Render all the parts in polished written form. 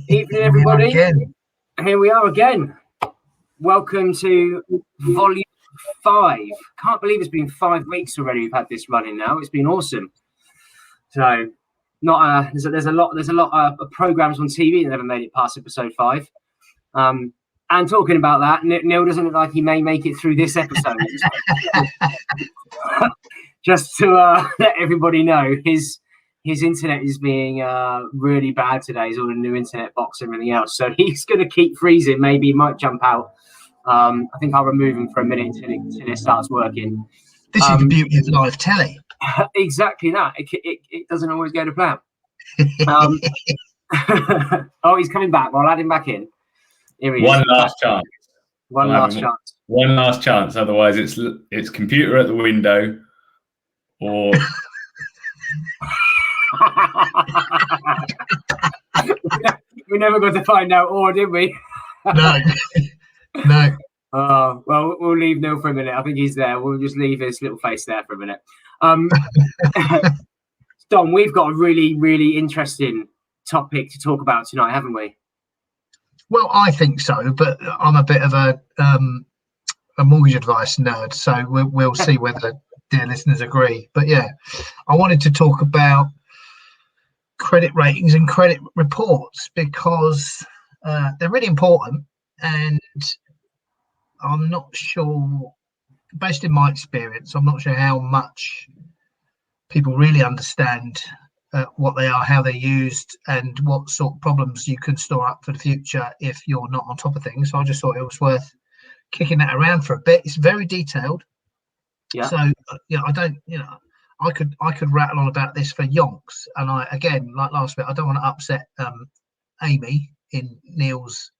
Evening, everybody. Here we are again. Welcome to Volume 5. Can't believe it's been 5 weeks already. We've had this running now. It's been awesome. So, there's a lot of programs on TV that never made it past episode 5. And talking about that, Neil doesn't look like he may make it through this episode. Just to let everybody know, his internet is being really bad today. He's on a new internet box and everything else. So he's going to keep freezing. Maybe he might jump out. I think I'll remove him for a minute until it starts working. This is the beauty of live telly. Exactly that. It doesn't always go to plan. Oh, he's coming back. I'll add him back in. Here he is. One last chance. One last chance. Otherwise, it's computer at the window or... We never got to find out, or did we? No. Well, we'll leave Neil for a minute. I think he's there. We'll just leave his little face there for a minute. Don, we've got a really, really interesting topic to talk about tonight, haven't we? Well, I think so, but I'm a bit of a mortgage advice nerd, so we'll see whether dear listeners agree. But yeah, I wanted to talk about credit ratings and credit reports because they're really important, and I'm not sure, based in my experience, I'm not sure how much people really understand what they are, how they're used, and what sort of problems you can store up for the future if you're not on top of things. So I just thought it was worth kicking that around for a bit. It's very detailed. Yeah. So I could rattle on about this for yonks, and I, again, like last week, I don't want to upset Amy in Neil's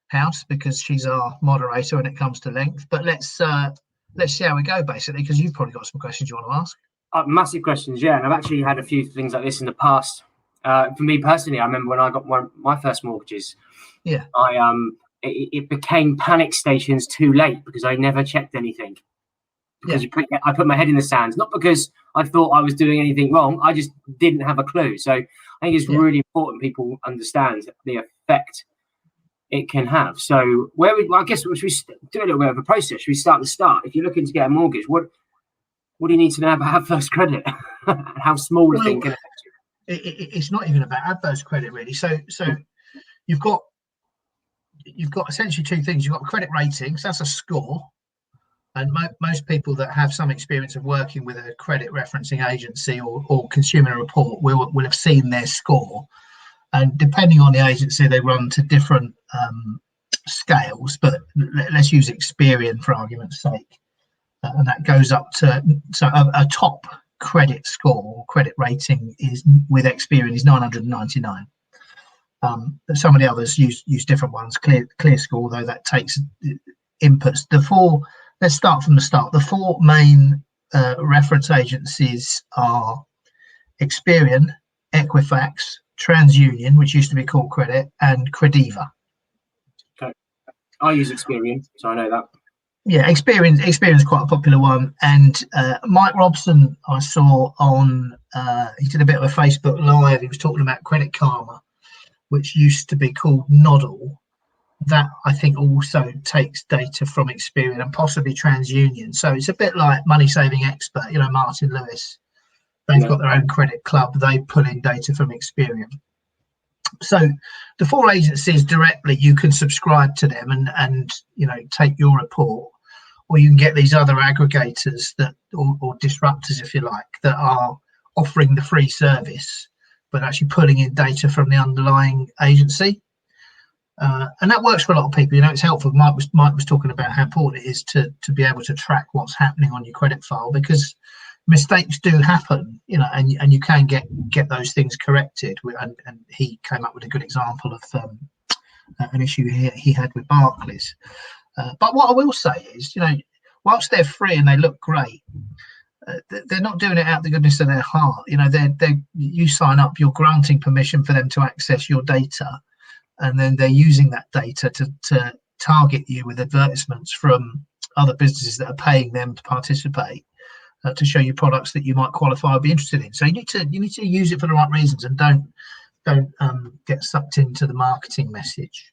house because she's our moderator when it comes to length. But let's see how we go, basically, because you've probably got some questions you want to ask. Massive questions, yeah. And I've actually had a few things like this in the past. For me personally, I remember when I got my first mortgages. Yeah. It became panic stations too late because I never checked anything. Because I put my head in the sand, not because I thought I was doing anything wrong. I just didn't have a clue. So I think it's really important people understand the effect it can have. So I guess we should do a little bit of a process. Should we start at the start? If you're looking to get a mortgage, what do you need to know about adverse credit? How small a thing can affect you? It's not even about adverse credit, really. So you've got essentially two things. You've got credit ratings. That's a score. And most people that have some experience of working with a credit referencing agency or consumer report will have seen their score. And depending on the agency, they run to different scales. But let's use Experian for argument's sake. And that goes up to a top credit score or credit rating is with Experian is 999. Some of the others use different ones. Clear score, though, that takes inputs. Let's start from the start. The 4 main reference agencies are Experian, Equifax, TransUnion, which used to be Call Credit, and Crediva. Okay, I use Experian, so I know that. Yeah, Experian is quite a popular one. And Mike Robson, I saw on, he did a bit of a Facebook Live. He was talking about Credit Karma, which used to be called Noddle. That I think also takes data from Experian and possibly TransUnion. So it's a bit like Money Saving Expert, Martin Lewis. They've got their own credit club. They pull in data from Experian. So the 4 agencies directly, you can subscribe to them and take your report, or you can get these other aggregators or disruptors, if you like, that are offering the free service, but actually pulling in data from the underlying agency. And that works for a lot of people. It's helpful. Mike was talking about how important it is to be able to track what's happening on your credit file, because mistakes do happen, and you can get those things corrected. And he came up with a good example of an issue he had with Barclays. But what I will say is, whilst they're free and they look great, they're not doing it out of the goodness of their heart. You sign up, you're granting permission for them to access your data. And then they're using that data to target you with advertisements from other businesses that are paying them to participate, to show you products that you might qualify or be interested in. So you need to use it for the right reasons, and don't don't get sucked into the marketing message.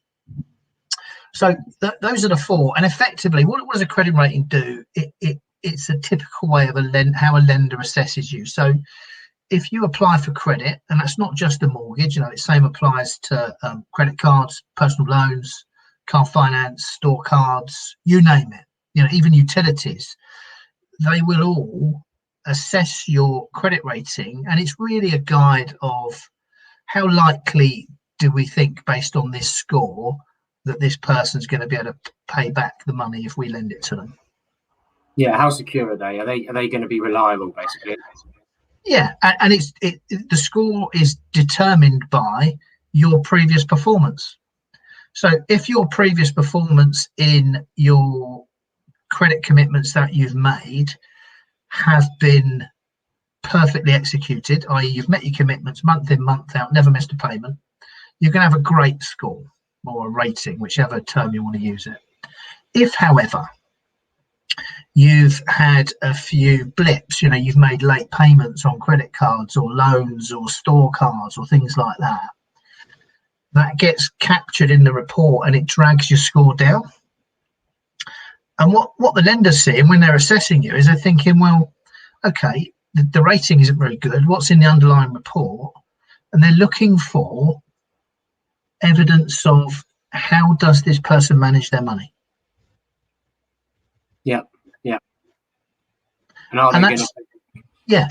So those are the four. And effectively, what does a credit rating do? It's a typical way of how a lender assesses you. So if you apply for credit, and that's not just a mortgage, the same applies to credit cards, personal loans, car finance, store cards, you name it, even utilities, they will all assess your credit rating. And it's really a guide of how likely do we think, based on this score, that this person's going to be able to pay back the money if we lend it to them. Yeah, how secure are they? Are they going to be reliable, basically? Yeah, and the score is determined by your previous performance. So if your previous performance in your credit commitments that you've made have been perfectly executed, i.e. you've met your commitments month in, month out, never missed a payment, you're going to have a great score, or a rating, whichever term you want to use it. If, however, you've had a few blips, you've made late payments on credit cards or loans or store cards or things like that, that gets captured in the report and it drags your score down. And what the lender's seeing when they're assessing you is they're thinking, well, okay, the rating isn't very good. What's in the underlying report? And they're looking for evidence of how does this person manage their money. Yeah. And are they going to? Yeah.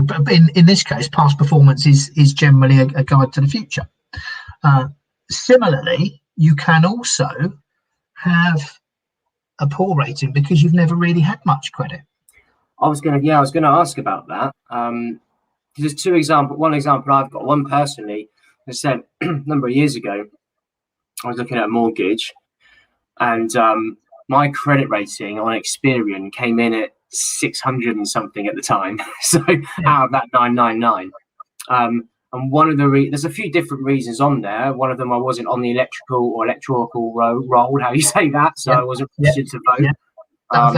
But in this case, past performance is generally a guide to the future. Similarly, you can also have a poor rating because you've never really had much credit. I was going to ask about that. There's two examples. One example I've got, one personally, that said a number of years ago, I was looking at a mortgage, and my credit rating on Experian came in at 600 and something at the time. So out of that 999. And one of there's a few different reasons on there. One of them, I wasn't on the electoral roll, how you say that. So I wasn't registered to vote.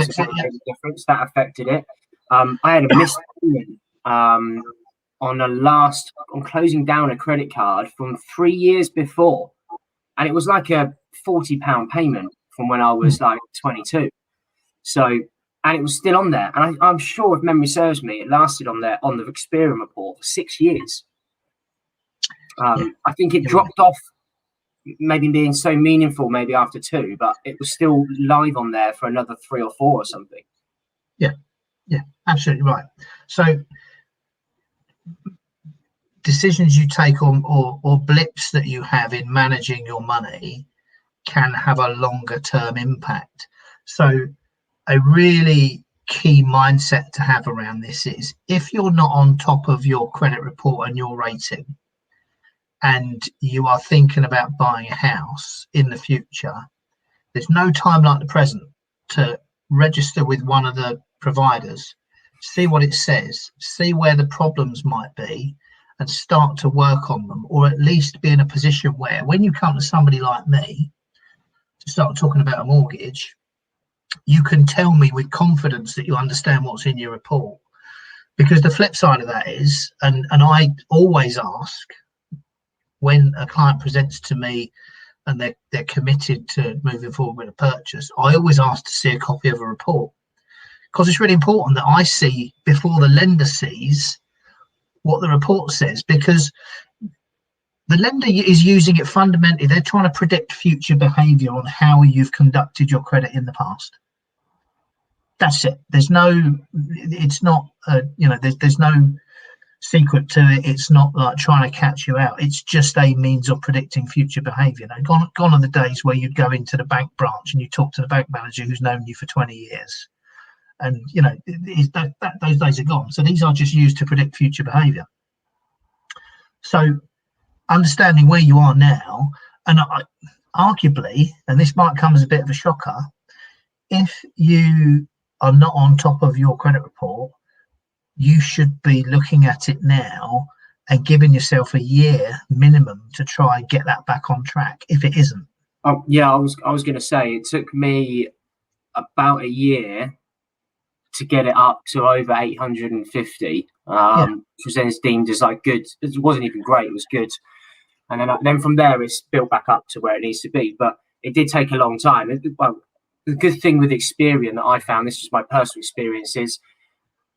So that made a difference. That affected it. I had a missed payment on closing down a credit card from 3 years before. And it was like a £40 payment from when I was like 22. So, and it was still on there. And I'm sure, if memory serves me, it lasted on the Experian report for 6 years. I think it dropped off, maybe being so meaningful, maybe after 2, but it was still live on there for another 3 or 4 or something. Yeah, absolutely right. So decisions you take or blips that you have in managing your money can have a longer term impact. So a really key mindset to have around this is, if you're not on top of your credit report and your rating, and you are thinking about buying a house in the future, there's no time like the present to register with one of the providers, see what it says, see where the problems might be, and start to work on them, or at least be in a position where, when you come to somebody like me to start talking about a mortgage, you can tell me with confidence that you understand what's in your report. Because the flip side of that is, and I always ask, when a client presents to me and they're committed to moving forward with a purchase, I always ask to see a copy of a report, because it's really important that I see, before the lender sees, what the report says, because the lender is using it fundamentally. They're trying to predict future behavior on how you've conducted your credit in the past. That's it. There's no secret to it. It's not like trying to catch you out. It's just a means of predicting future behavior. Now, gone are the days where you'd go into the bank branch and you talk to the bank manager who's known you for 20 years. And, those days are gone. So these are just used to predict future behavior. So understanding where you are now, and arguably, and this might come as a bit of a shocker, if you are not on top of your credit report, you should be looking at it now and giving yourself a year minimum to try and get that back on track, if it isn't. Oh yeah, I was going to say, it took me about a year to get it up to over 850. which was then deemed as like good. It wasn't even great; it was good. And then from there, it's built back up to where it needs to be. But it did take a long time. Well, the good thing with Experian that I found, this is my personal experience, is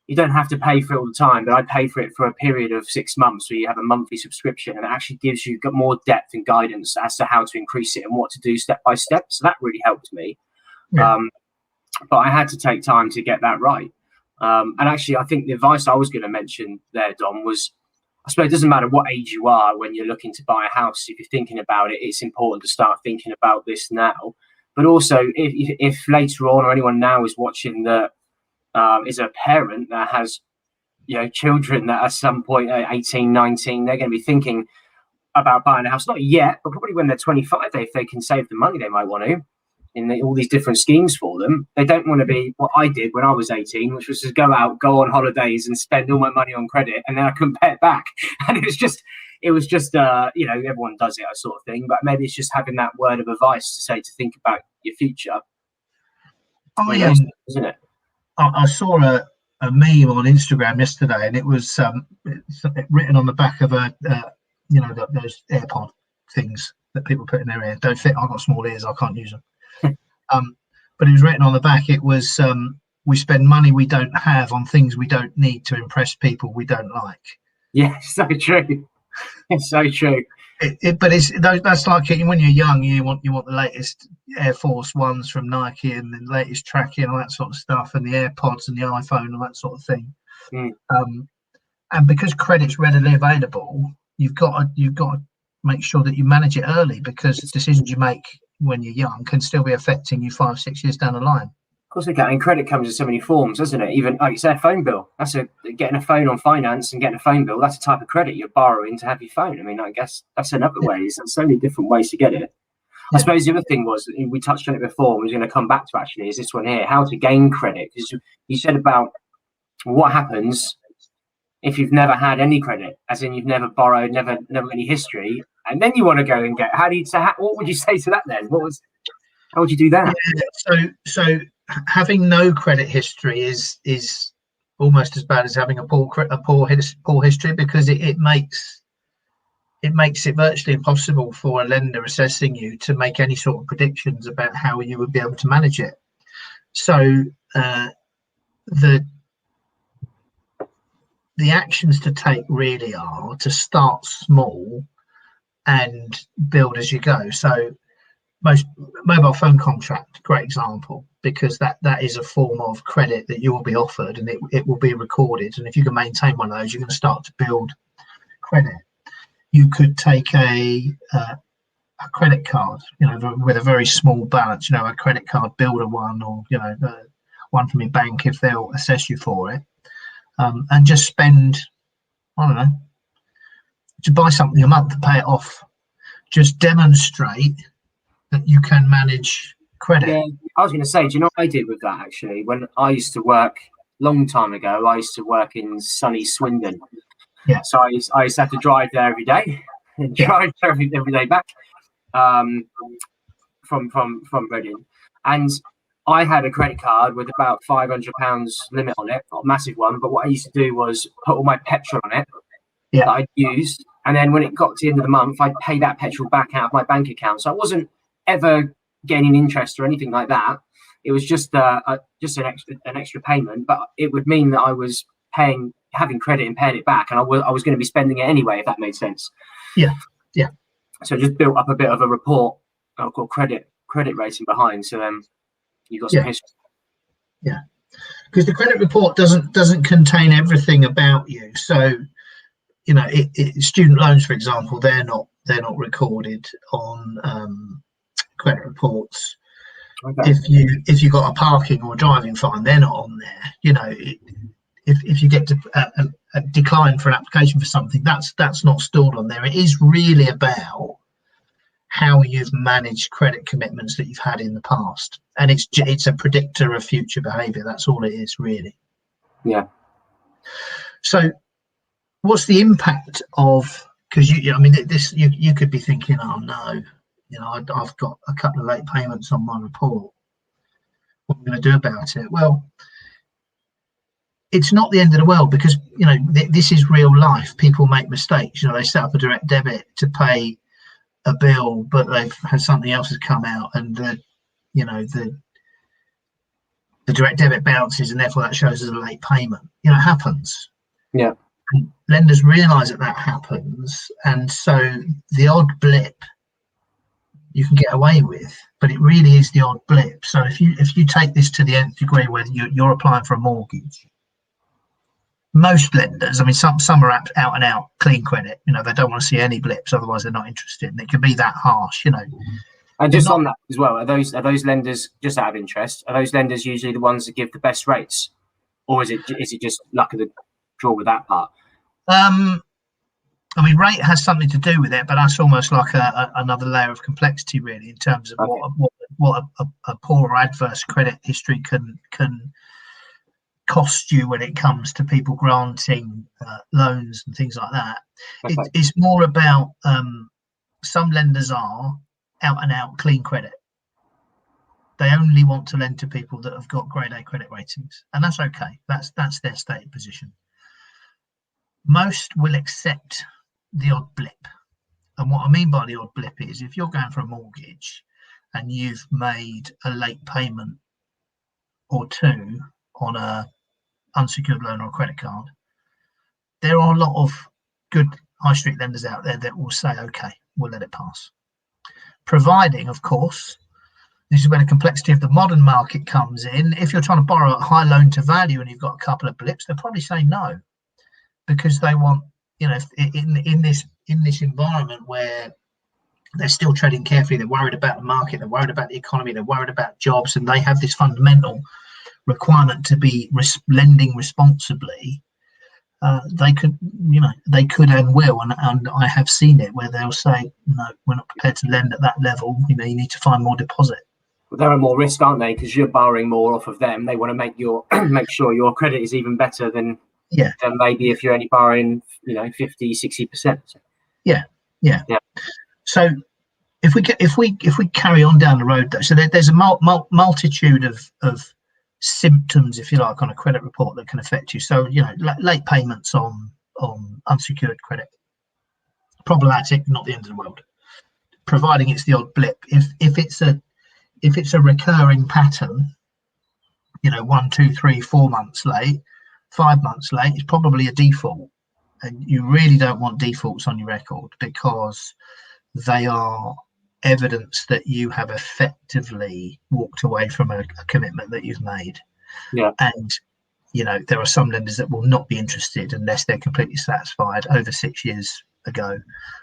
you don't have to pay for it all the time, but I paid for it for a period of 6 months where you have a monthly subscription, and it actually gives you more depth and guidance as to how to increase it and what to do step by step. So that really helped me. Yeah. But I had to take time to get that right. And actually, I think the advice I was going to mention there, Dom, was, I suppose it doesn't matter what age you are when you're looking to buy a house. If you're thinking about it, it's important to start thinking about this now. But also, if later on or anyone now is watching that is a parent that has, children that at some point at 18, 19, they're going to be thinking about buying a house. Not yet, but probably when they're 25, if they can save the money, they might want to in all these different schemes for them. They don't want to be what I did when I was 18, which was just go on holidays and spend all my money on credit, and then I couldn't pay it back. And it was just everyone does it, that sort of thing. But maybe it's just having that word of advice to say to think about your future. Isn't it? I saw a meme on Instagram yesterday, and it was written on the back of those AirPod things that people put in their ear. Don't fit. I've got small ears. I can't use them. But it was written on the back. It was, we spend money we don't have on things we don't need to impress people we don't like. Yeah, so true. It's so true. But that's like when you're young, you want the latest Air Force Ones from Nike and the latest tracking and all that sort of stuff, and the AirPods and the iPhone and that sort of thing. And because credit's readily available, you've got to make sure that you manage it early, because decisions you make when you're young can still be affecting you 5-6 years down the line. Of course it can. And credit comes in so many forms, doesn't it? Even like you say, a phone bill. Getting a phone on finance and getting a phone bill. That's a type of credit you're borrowing to have your phone. I mean, I guess that's another way. There's so many different ways to get it. I suppose the other thing was, we touched on it before, and we're going to come back to actually, is this one here: how to gain credit. Because you said about what happens if you've never had any credit, as in you've never borrowed, never any history, and then you want to go and get. What would you say to that then? How would you do that? Yeah, so having no credit history is almost as bad as having a poor history, because it makes it virtually impossible for a lender assessing you to make any sort of predictions about how you would be able to manage it. So the actions to take really are to start small and build as you go. So most mobile phone contract, great example, because that is a form of credit that you will be offered, and it will be recorded. And if you can maintain one of those, you're going to start to build credit. You could take a credit card, with a very small balance, a credit card builder one, or one from your bank if they'll assess you for it, and just spend, I don't know, to buy something a month to pay it off. Just demonstrate that you can manage credit. Yeah, I was going to say, do you know what I did with that actually? When I used to work, long time ago, I used to work in sunny Swindon. Yeah. So I used to have to drive there every day and drive every day back from Reading. And I had a credit card with about £500 limit on it, not a massive one. But what I used to do was put all my petrol on it that I'd used. And then when it got to the end of the month, I'd pay that petrol back out of my bank account. So I wasn't ever gaining interest or anything like that. It was just an extra payment, but it would mean that I was having credit and paying it back, and I was going to be spending it anyway, if that made sense. Yeah. So it just built up a bit of a report called credit rating behind. So you got some history. Yeah, because the credit report doesn't contain everything about you. So student loans, for example, they're not recorded on credit reports. Okay. If you got a parking or driving fine, they're not on there. If you get to a decline for an application for something, that's not stored on there. It is really about how you've managed credit commitments that you've had in the past, and it's a predictor of future behaviour. That's all it is, really. Yeah. So, what's the impact of? Because you could be thinking, oh no, I've got a couple of late payments on my report. What am I going to do about it? Well, it's not the end of the world, because this is real life. People make mistakes. They set up a direct debit to pay a bill, but they've had something else has come out, and the direct debit bounces, and therefore that shows as a late payment. It happens. Yeah. And lenders realise that happens, and so the odd blip you can get away with, but it really is the odd blip. So if you take this to the nth degree, where you're applying for a mortgage, most lenders, I mean, some are out and out clean credit. They don't want to see any blips, otherwise they're not interested. And it can be that harsh. And just on that as well, are those lenders, just out of interest, are those lenders usually the ones that give the best rates, or is it just luck of the draw with that part? I mean, rate has something to do with it, but that's almost like another layer of complexity, really, in terms of what a poor or adverse credit history can cost you when it comes to people granting loans and things like that. Okay. It's more about some lenders are out and out clean credit. They only want to lend to people that have got grade A credit ratings, and that's okay. That's their stated position. Most will accept the odd blip, and what I mean by the odd blip is, if you're going for a mortgage and you've made a late payment or two on a unsecured loan or a credit card, there are a lot of good high street lenders out there that will say, okay, we'll let it pass, providing, of course, this is where the complexity of the modern market comes in. If you're trying to borrow at high loan to value and you've got a couple of blips, they'll probably say no, because they want, in this environment where they're still treading carefully, they're worried about the market, they're worried about the economy, they're worried about jobs, and they have this fundamental requirement to be lending responsibly. They could and will, and I have seen it, where they'll say, no, we're not prepared to lend at that level. You need to find more deposit. Well, there are more risks, aren't they? Because you're borrowing more off of them. They want to make sure your credit is even better than maybe if you're only borrowing 50-60%. Yeah. So if we carry on down the road, though, so there's a multitude of symptoms, if you like, on a credit report that can affect you. So late payments on unsecured credit, problematic, not the end of the world, providing it's the odd blip. If it's a recurring pattern, 1, 2, 3, 4 months late, 5 months late, it's probably a default, and you really don't want defaults on your record, because they are evidence that you have effectively walked away from a commitment that you've made. And there are some lenders that will not be interested unless they're completely satisfied over 6 years ago.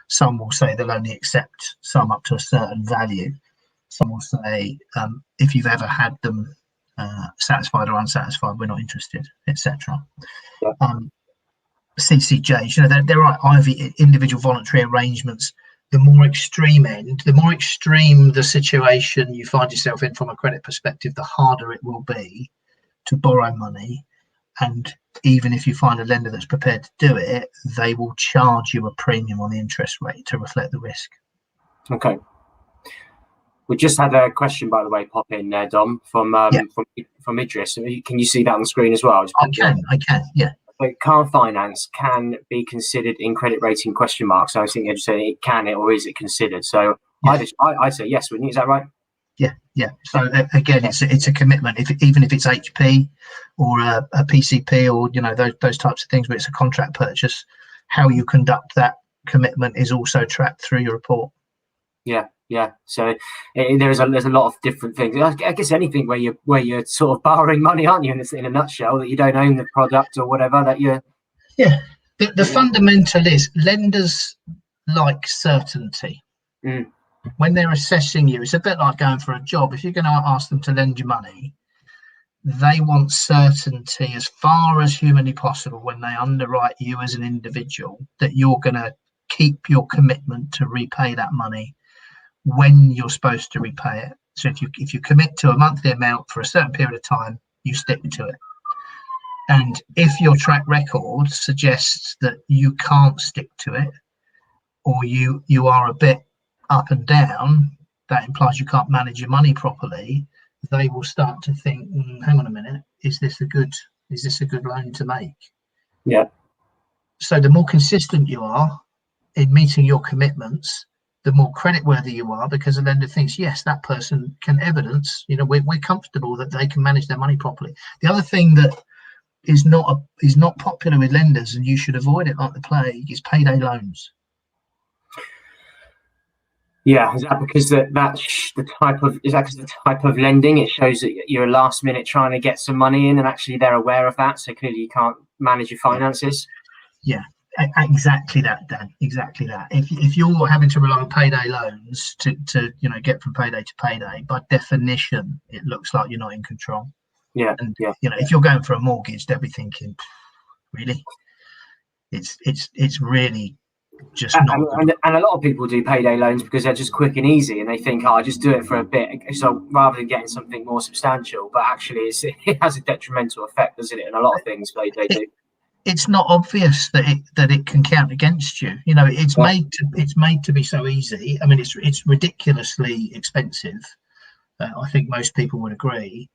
Some will say they'll only accept some up to a certain value. Some will say, if you've ever had them satisfied or unsatisfied, we're not interested, etc. CCJs, there are either individual voluntary arrangements. The more extreme end, the more extreme the situation you find yourself in from a credit perspective, the harder it will be to borrow money. And even if you find a lender that's prepared to do it, they will charge you a premium on the interest rate to reflect the risk. Okay. We just had a question, by the way, pop in there, Dom, from Idris. Can you see that on the screen as well? I can, yeah. So car finance can be considered in credit rating ? So I think you're just saying it can, or is it considered? So yes. I say yes, wouldn't you? Is that right? Yeah. So again, it's a commitment. Even if it's HP or a PCP or those types of things, where it's a contract purchase, how you conduct that commitment is also tracked through your report. Yeah. So there's a lot of different things. I guess anything where you're sort of borrowing money, aren't you? In a nutshell, that you don't own the product or whatever that you're. Yeah. The fundamental is lenders like certainty. When they're assessing you, it's a bit like going for a job. If you're going to ask them to lend you money, they want certainty as far as humanly possible when they underwrite you as an individual, that you're going to keep your commitment to repay that money when you're supposed to repay it. So if you commit to a monthly amount for a certain period of time, you stick to it. And if your track record suggests that you can't stick to it, or you are a bit up and down, that implies you can't manage your money properly. They will start to think, hang on a minute, is this a good Is this a good loan to make? Yeah. So the more consistent you are in meeting your commitments, the more creditworthy you are, because the lender thinks, yes, that person can evidence, we're comfortable that they can manage their money properly. The other thing that is not popular with lenders, and you should avoid it like the plague, is payday loans. Yeah, is that because that's the type of lending? It shows that you're last minute trying to get some money in, and actually they're aware of that, so clearly you can't manage your finances. Yeah, exactly that, Dan. Exactly that. If you're having to rely on payday loans to get from payday to payday, by definition, it looks like you're not in control. Yeah, and yeah. If you're going for a mortgage, they'll be thinking, really, it's really just not. And a lot of people do payday loans because they're just quick and easy, and they think, I'll just do it for a bit, so rather than getting something more substantial. But actually, it has a detrimental effect, doesn't it? In a lot of things they do. It's not obvious that it can count against you. It's made to be so easy. I mean, it's ridiculously expensive. I think most people would agree.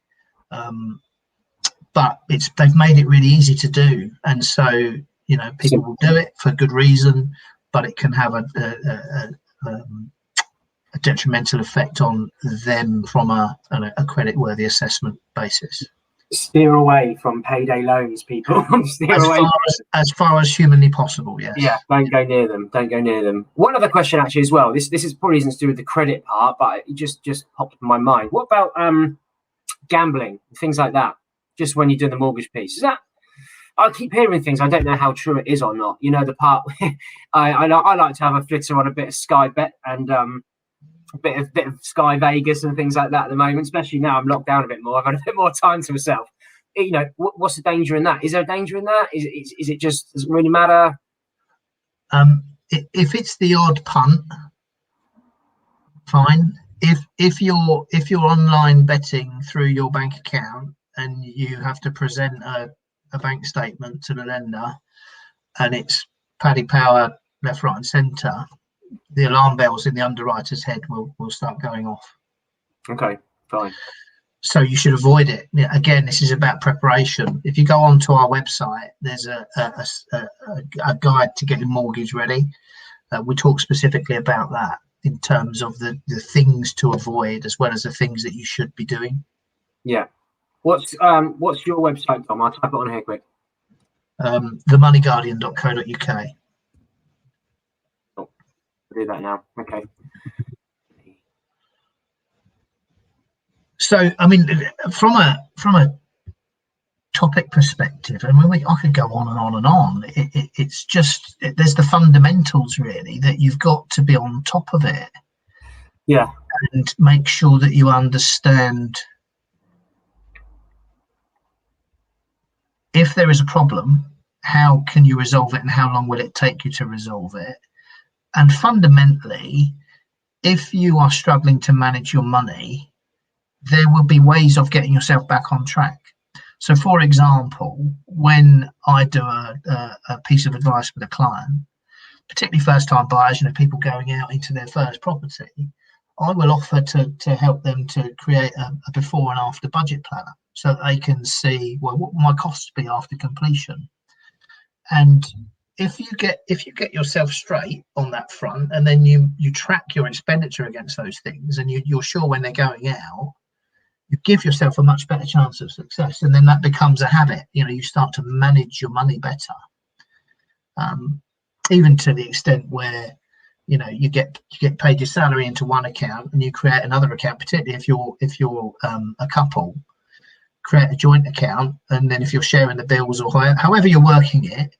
But they've made it really easy to do, and so people will do it for good reason, but it can have a detrimental effect on them from a creditworthy assessment basis. Steer away from payday loans, people. As far as humanly possible. Yes. Yeah, don't go near them. One other question, actually, as well. This is probably isn't to do with the credit part, but it just popped in my mind. What about gambling, things like that? Just when you do the mortgage piece, is that? I keep hearing things. I don't know how true it is or not. The part I like to have a flitter on a bit of Sky Bet and a bit of Sky Vegas and things like that at the moment. Especially now I'm locked down a bit more. I've had a bit more time to myself. What's the danger in that? Is there a danger in that? Is it just, does it really matter? If it's the odd punt, fine. If you're online betting through your bank account and you have to present a bank statement to the lender and it's Paddy Power left, right and centre, the alarm bells in the underwriter's head will start going off. Okay, fine. So you should avoid it. Again, this is about preparation. If you go onto our website, there's a guide to getting mortgage ready. We talk specifically about that in terms of the things to avoid as well as the things that you should be doing. Yeah. What's your website, Tom? I'll type it on here quick. themoneyguardian.co.uk. Oh, I'll do that now. Okay. So, I mean, from a topic perspective, I mean, I could go on and on and on. It's just there's the fundamentals really that you've got to be on top of it. Yeah. And make sure that you understand if there is a problem, how can you resolve it and how long will it take you to resolve it? And fundamentally, if you are struggling to manage your money, there will be ways of getting yourself back on track. So, for example, when I do a piece of advice with a client, particularly first-time buyers, people going out into their first property, I will offer to help them to create a before and after budget planner so that they can see, well, what my costs be after completion. And if you get yourself straight on that front, and then you track your expenditure against those things, and you're sure when they're going out, you give yourself a much better chance of success, and then that becomes a habit. You start to manage your money better, even to the extent where you get paid your salary into one account and you create another account. Particularly if you're a couple, create a joint account, and then if you're sharing the bills or however you're working it,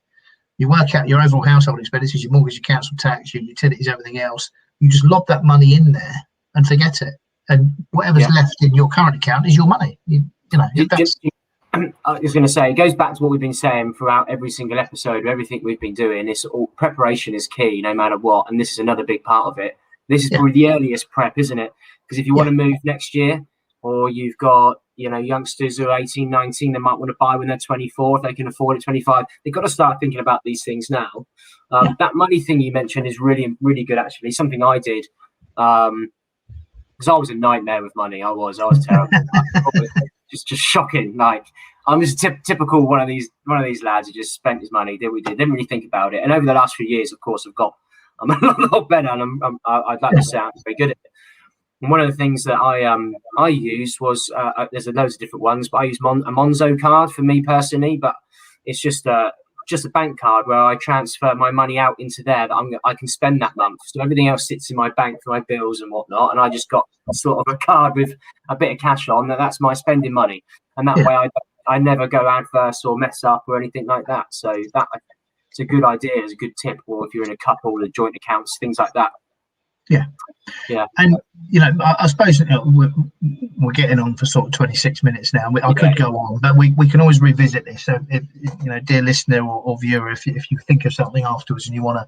you work out your overall household expenses, your mortgage, your council tax, your utilities, everything else. You just lob that money in there and forget it. And whatever's left in your current account is your money. I was going to say, it goes back to what we've been saying throughout every single episode of everything we've been doing. It's all preparation is key, no matter what. And this is another big part of it. This is probably the earliest prep, isn't it? Because if you want to move next year, or you've got, youngsters who are 18, 19, they might want to buy when they're 24, if they can afford it, 25. They've got to start thinking about these things now. That money thing you mentioned is really, really good, actually. Something I did. Because I was a nightmare with money. I was terrible. Just shocking. Like, I'm just typical one of these lads who just spent his money, did what he did, didn't really think about it. And over the last few years, of course, I'm a lot better, and I'd like to say I'm very good at it. And one of the things that I used was there's loads of different ones, but I use a Monzo card for me personally, but it's just a bank card where I transfer my money out into there that I can spend that month. So everything else sits in my bank for my bills and whatnot, and I just got sort of a card with a bit of cash on. That's my spending money, and that way I never go adverse or mess up or anything like that. So it's a good idea, it's a good tip, or if you're in a couple or joint accounts, things like that. Yeah. And I suppose we're getting on for sort of 26 minutes now. I could go on, but we can always revisit this. So if dear listener or viewer, if you think of something afterwards and you want to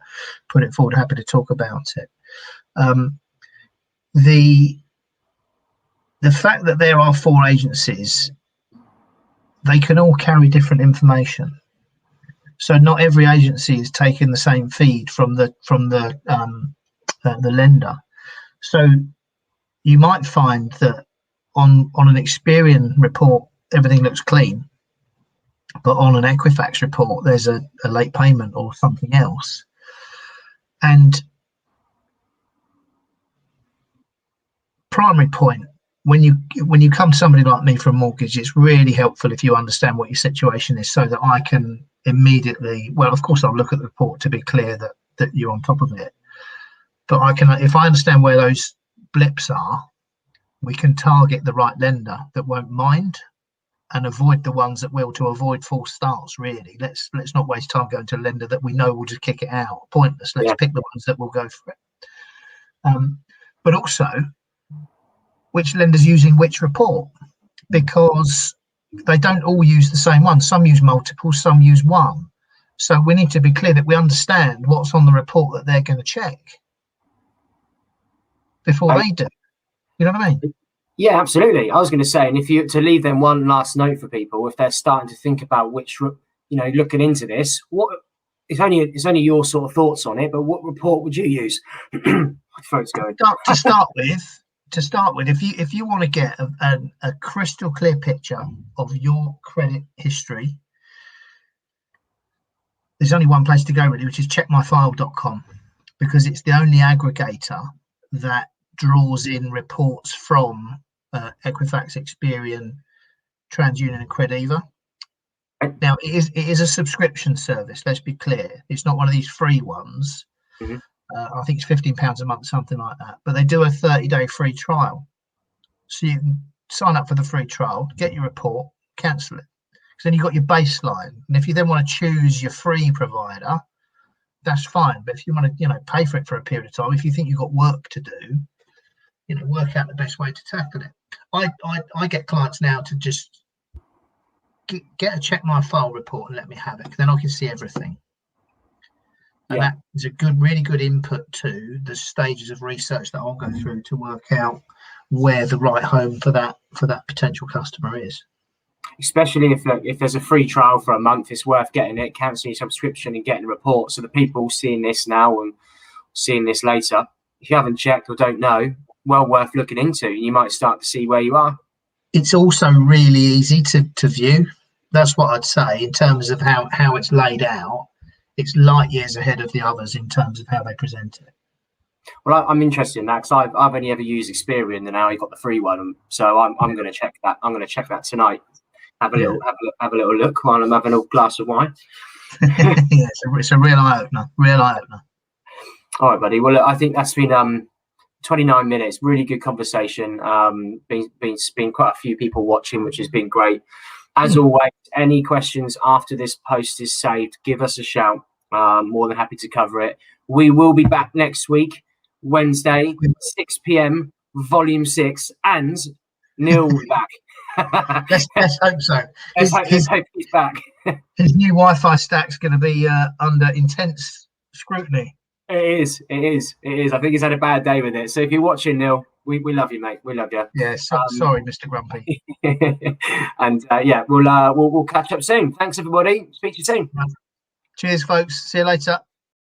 put it forward, happy to talk about it. The fact that there are 4 agencies, they can all carry different information. So not every agency is taking the same feed from the lender. So you might find that on an Experian report everything looks clean, but on an Equifax report there's a late payment or something else. And primary point, when you come to somebody like me for a mortgage, it's really helpful if you understand what your situation is, so that I can immediately, well, of course I'll look at the report to be clear that you're on top of it. But if I understand where those blips are, we can target the right lender that won't mind and avoid the ones that will, to avoid false starts. Really, let's not waste time going to a lender that we know will just kick it out. Pointless. Let's pick the ones that will go for it. But also, which lender's using which report, because they don't all use the same one. Some use multiple, some use one. So we need to be clear that we understand what's on the report that they're going to check before they do. You know what I mean? Yeah, absolutely. I was going to say, and if you to leave them one last note for people, if they're starting to think about which, looking into this, what it's only your sort of thoughts on it, but what report would you use? My throat's going. To start with, if you want to get a crystal clear picture of your credit history, there's only one place to go really, which is checkmyfile.com, because it's the only aggregator that draws in reports from Equifax, Experian, TransUnion and Crediva. Now it is a subscription service, let's be clear. It's not one of these free ones. Mm-hmm. I think it's £15 a month, something like that, but they do a 30-day free trial, so you can sign up for the free trial, get your report, cancel it, because then you've got your baseline. And if you then want to choose your free provider, that's fine. But if you want to pay for it for a period of time, if you think you've got work to do, work out the best way to tackle it. I get clients now to just get a check my file report and let me have it, then I can see everything. And that is a really good input to the stages of research that I'll go through to work out where the right home for that potential customer is. Especially if there's a free trial for a month, it's worth getting it, cancelling your subscription and getting a report. So the people seeing this now and seeing this later, if you haven't checked or don't know, well worth looking into. You might start to see where you are. It's also really easy to view. That's what I'd say in terms of how it's laid out. It's light years ahead of the others in terms of how they present it. Well, I'm interested in that because I've only ever used Experian, and now I got the free one, so I'm going to check that. I'm going to check that tonight. Have a little look while I'm having a glass of wine. Yeah, it's a real eye opener. All right, buddy. Well, look, I think that's been 29 minutes. Really good conversation. Been quite a few people watching, which has been great. As always, any questions after this post is saved, give us a shout. More than happy to cover it. We will be back next week, Wednesday, 6 p.m, Volume 6, and Neil will be back. Let's hope so. Let's hope he's back. His new Wi-Fi stack's going to be under intense scrutiny. It is. I think he's had a bad day with it. So if you're watching, Neil, we love you, mate. We love you. Yeah, sorry, Mr. Grumpy. And we'll catch up soon. Thanks, everybody. Speak to you soon. Cheers, folks. See you later.